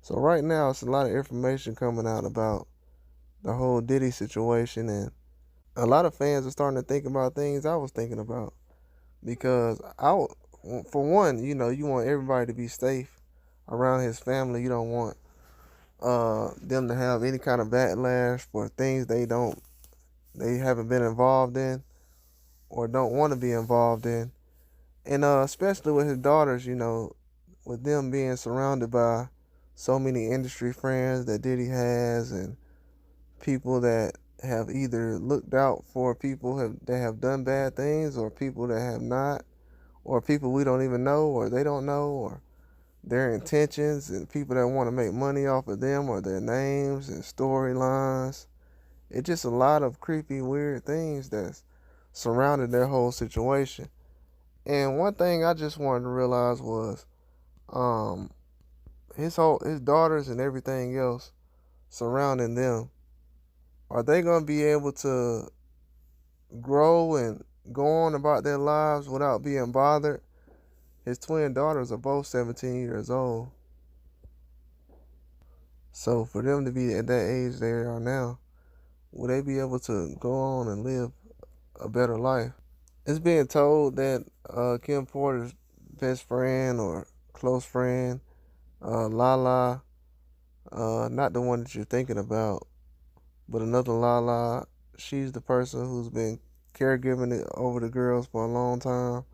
So right now, it's a lot of information coming out about the whole Diddy situation, and a lot of fans are starting to think about things I was thinking about because for one, you want everybody to be safe around his family. You don't want them to have any kind of backlash for things they haven't been involved in or don't want to be involved in, and especially with his daughters, with them being surrounded by so many industry friends that Diddy has and people that have either looked out for that have done bad things or people that have not, or people we don't even know or they don't know, or their intentions and people that want to make money off of them or their names and storylines. It's just a lot of creepy, weird things that's surrounding their whole situation. And one thing I just wanted to realize was um his daughters and everything else surrounding them, are they gonna be able to grow and go on about their lives without being bothered? His twin daughters are both 17 years old. So for them to be at that age they are now, will they be able to go on and live a better life? It's being told that Kim Porter's best friend or close friend, Lala, not the one that you're thinking about, but another Lala, she's the person who's been caregiving it over the girls for a long time,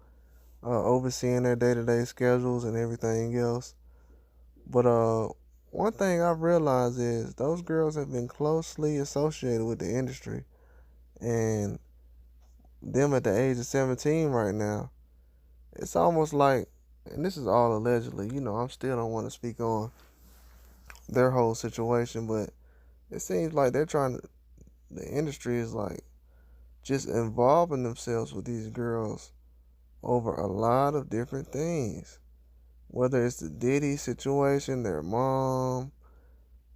overseeing their day-to-day schedules and everything else. But one thing I've realized is those girls have been closely associated with the industry, and them at the age of 17 right now, it's almost like, and this is all allegedly, I still don't want to speak on their whole situation, but it seems like the industry is like just involving themselves with these girls over a lot of different things. Whether it's the Diddy situation, their mom,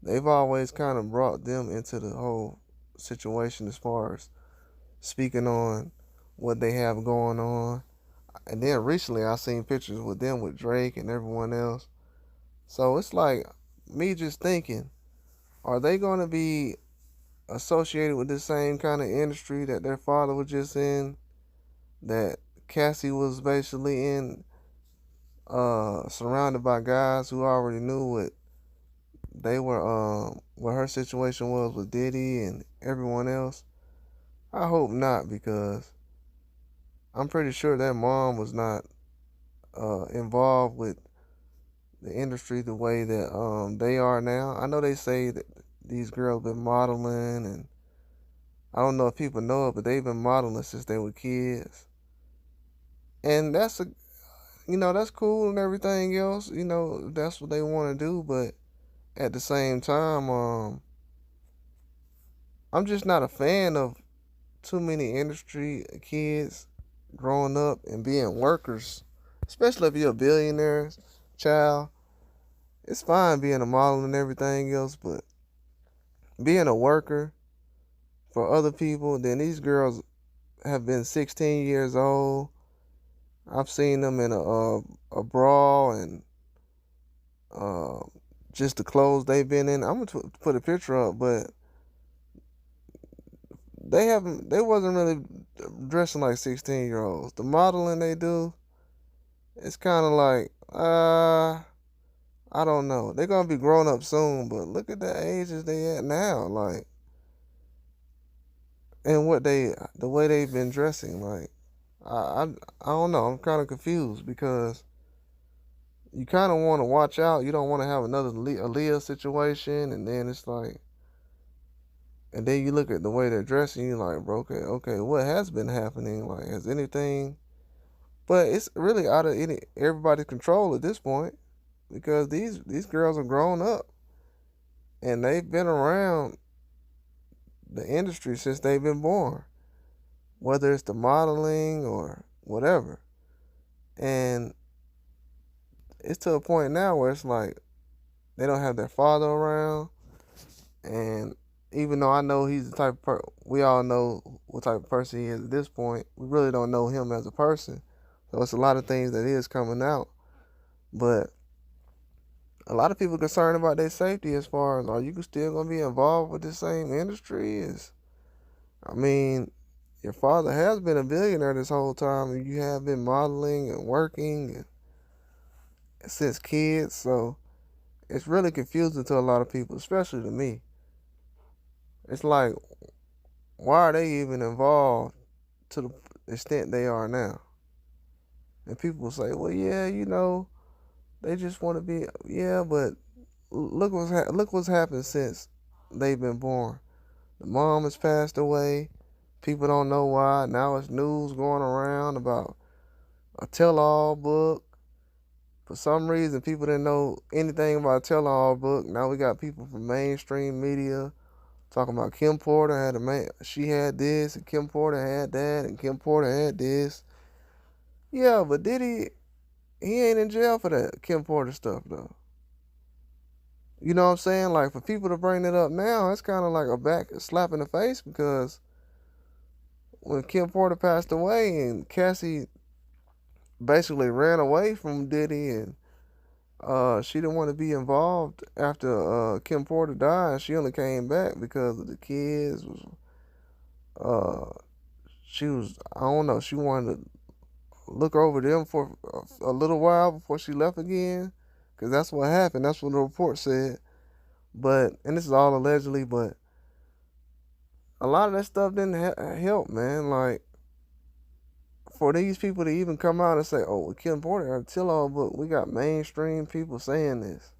they've always kind of brought them into the whole situation as far as speaking on what they have going on. And then recently I seen pictures with them with Drake and everyone else. So it's like me just thinking, are they going to be associated with the same kind of industry that their father was just in, that Cassie was basically in, surrounded by guys who already knew what her situation was with Diddy and everyone else? I hope not, because I'm pretty sure that mom was not involved with the industry the way that they are now. I know they say that these girls been modeling, and I don't know if people know it, but they've been modeling since they were kids, and that's cool and everything else. That's what they want to do, but at the same time, I'm just not a fan of too many industry kids growing up and being workers, especially if you're a billionaire's child. It's fine being a model and everything else, but being a worker for other people, then these girls have been 16 years old. I've seen them in a bra and uh, just the clothes they've been in. I'm gonna put a picture up, but they wasn't really dressing like 16-year-olds. The modeling they do, it's kind of like I don't know. They're gonna be grown up soon, but look at the ages they at now, like, and the way they've been dressing, like, I don't know. I'm kind of confused because you kind of want to watch out. You don't want to have another Aaliyah situation, and then it's like, and then you look at the way they're dressing, you're like, bro, okay, what has been happening? Like, has anything? But it's really out of everybody's control at this point, because these girls are grown up and they've been around the industry since they've been born, whether it's the modeling or whatever. And it's to a point now where it's like they don't have their father around. And even though I know he's the type of we all know what type of person he is at this point, we really don't know him as a person. So it's a lot of things that is coming out. But A lot of people concerned about their safety as far as are you still gonna be involved with the same industry? I mean, your father has been a billionaire this whole time, and you have been modeling and working since kids, so it's really confusing to a lot of people, especially to me. It's like, why are they even involved to the extent they are now? And people say, well, yeah, they just want to be, yeah, but look what's happened since they've been born. The mom has passed away. People don't know why. Now it's news going around about a tell-all book. For some reason, people didn't know anything about a tell-all book. Now we got people from mainstream media talking about Kim Porter had she had this, and Kim Porter had that, and Kim Porter had this. Yeah, but Diddy, he ain't in jail for that Kim Porter stuff though. You know what I'm saying? Like for people to bring it up now, it's kind of like a back slap in the face because when Kim Porter passed away and Cassie basically ran away from Diddy and she didn't want to be involved after Kim Porter died. She only came back because of the kids. Uh, she was I don't know. She wanted to look over them for a little while before she left again, because that's what happened. That's what the report said. But and this is all allegedly, but a lot of that stuff didn't help, man. Like for these people to even come out and say, "Oh, well, Kim Porter got a tell-all book," we got mainstream people saying this.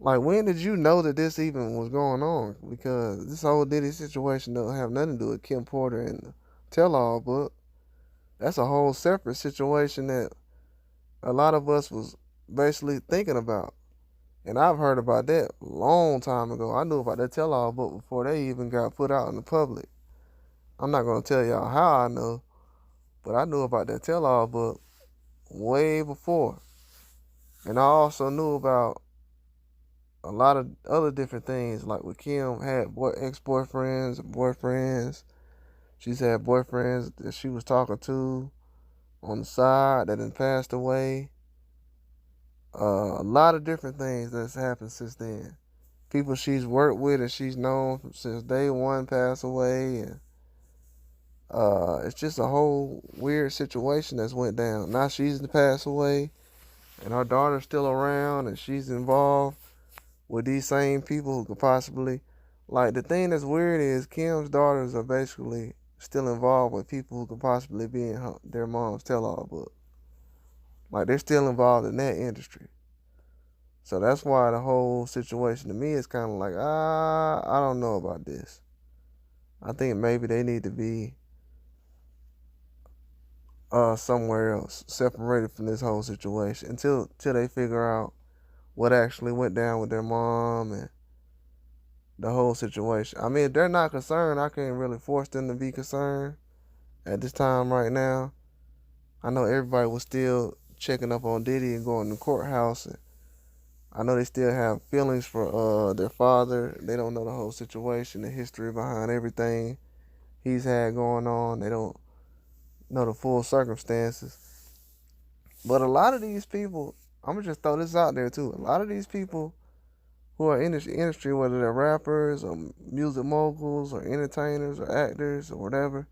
Like, when did you know that this even was going on? Because this whole Diddy situation don't have nothing to do with Kim Porter and the tell-all book. That's a whole separate situation that a lot of us was basically thinking about. And I've heard about that a long time ago. I knew about that tell-all book before they even got put out in the public. I'm not going to tell y'all how I know, but I knew about that tell-all book way before. And I also knew about a lot of other different things, like with Kim had ex-boyfriends and boyfriends. She's had boyfriends that she was talking to on the side that then passed away. A lot of different things that's happened since then. People she's worked with and she's known since day one passed away, and it's just a whole weird situation that's went down. Now she's passed away, and her daughter's still around, and she's involved with these same people who could possibly, like, the thing that's weird is Kim's daughters are basically still involved with people who could possibly be in their mom's tell-all book. Like, they're still involved in that industry. So that's why the whole situation to me is kind of like, I don't know about this. I think maybe they need to be somewhere else, separated from this whole situation until they figure out what actually went down with their mom and the whole situation. I mean, if they're not concerned, I can't really force them to be concerned at this time right now. I know everybody was still checking up on Diddy and going to the courthouse, and I know they still have feelings for their father. They don't know the whole situation, the history behind everything he's had going on. They don't know the full circumstances. But a lot of these people, I'm gonna just throw this out there too. A lot of these people who are in this industry, whether they're rappers or music moguls or entertainers or actors or whatever,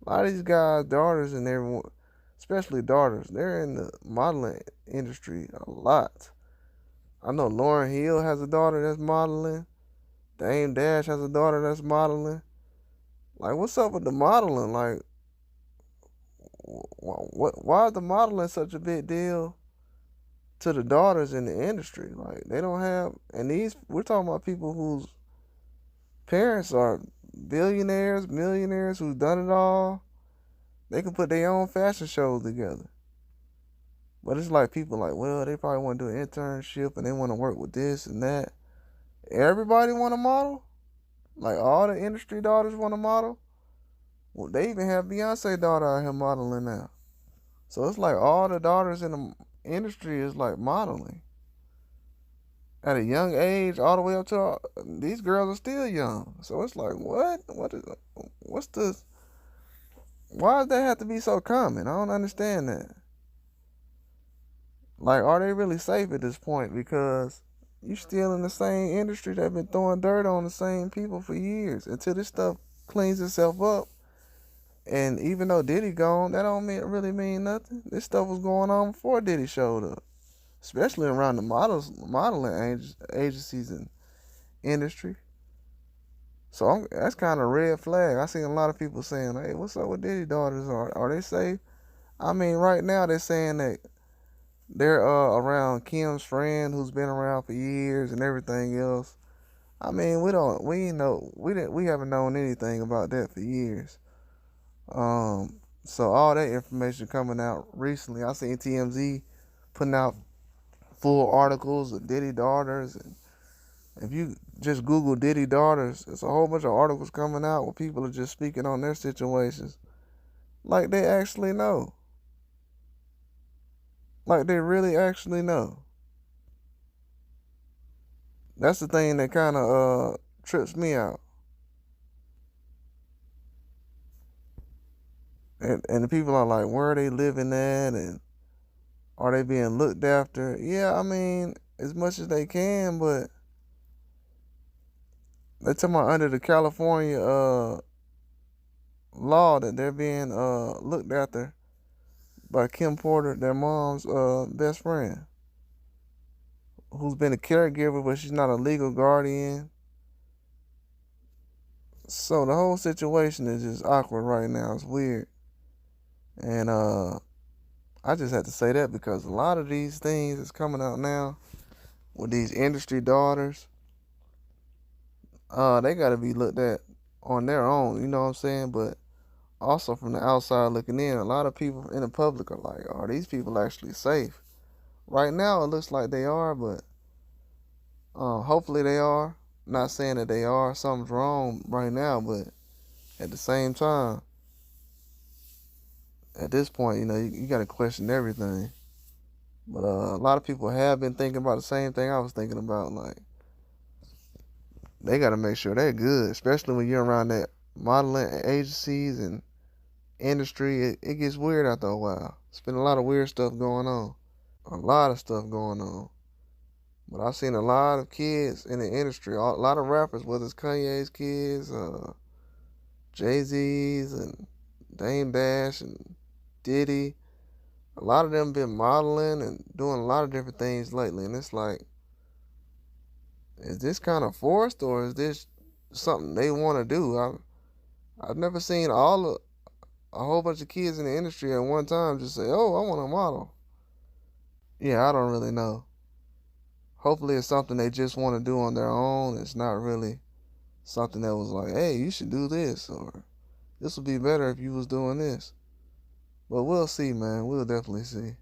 a lot of these guys, daughters and everyone, especially daughters, they're in the modeling industry a lot. I know Lauryn Hill has a daughter that's modeling. Dame Dash has a daughter that's modeling. Like, what's up with the modeling? Like, why is the modeling such a big deal to the daughters in the industry? Like, they don't have, and we're talking about people whose parents are billionaires, millionaires, who've done it all. They can put their own fashion shows together. But it's like people like, well, they probably want to do an internship and they want to work with this and that. Everybody want to model? Like, all the industry daughters want to model? Well, they even have Beyonce daughter out here modeling now. So it's like all the daughters in the industry is like modeling. At a young age, all the way up to these girls are still young. So it's like, what's the, why does that have to be so common? I don't understand that. Like, are they really safe at this point? Because you still in the same industry that been throwing dirt on the same people for years until this stuff cleans itself up. And even though Diddy gone, that don't really mean nothing. This stuff was going on before Diddy showed up, especially around the modeling agencies and industry. So that's kind of a red flag. I seen a lot of people saying, "Hey, what's up with Diddy daughters? Are they safe?" I mean, right now they're saying that they're around Kim's friend who's been around for years and everything else. I mean, we haven't known anything about that for years. So all that information coming out recently. I seen TMZ putting out full articles of Diddy daughters, and if you just Google Diddy daughters, there's a whole bunch of articles coming out where people are just speaking on their situations like they actually know, like they really actually know. That's the thing that kind of trips me out. And the people are like, where are they living at, and are they being looked after? Yeah, I mean, as much as they can, but they're talking about under the California law that they're being looked after by Kim Porter, their mom's best friend, who's been a caregiver, but she's not a legal guardian. So the whole situation is just awkward right now. It's weird. And I just had to say that because a lot of these things is coming out now with these industry daughters. They got to be looked at on their own, you know what I'm saying? But also from the outside looking in, a lot of people in the public are like, are these people actually safe? Right now, it looks like they are, but hopefully they are. Not saying that they are. Something's wrong right now, but at the same time, at this point, you got to question everything. But a lot of people have been thinking about the same thing I was thinking about. Like, they got to make sure they're good, especially when you're around that modeling agencies and industry. It gets weird after a while. It's been a lot of weird stuff going on. A lot of stuff going on. But I've seen a lot of kids in the industry, a lot of rappers, whether it's Kanye's kids, Jay Z's, and Dame Dash, and Diddy. A lot of them been modeling and doing a lot of different things lately, and it's like, is this kind of forced or is this something they want to do? I've never seen a whole bunch of kids in the industry at one time just say, "Oh, I want to model." Yeah, I don't really know. Hopefully, it's something they just want to do on their own. It's not really something that was like, "Hey, you should do this," or "This would be better if you was doing this." But we'll see, man. We'll definitely see.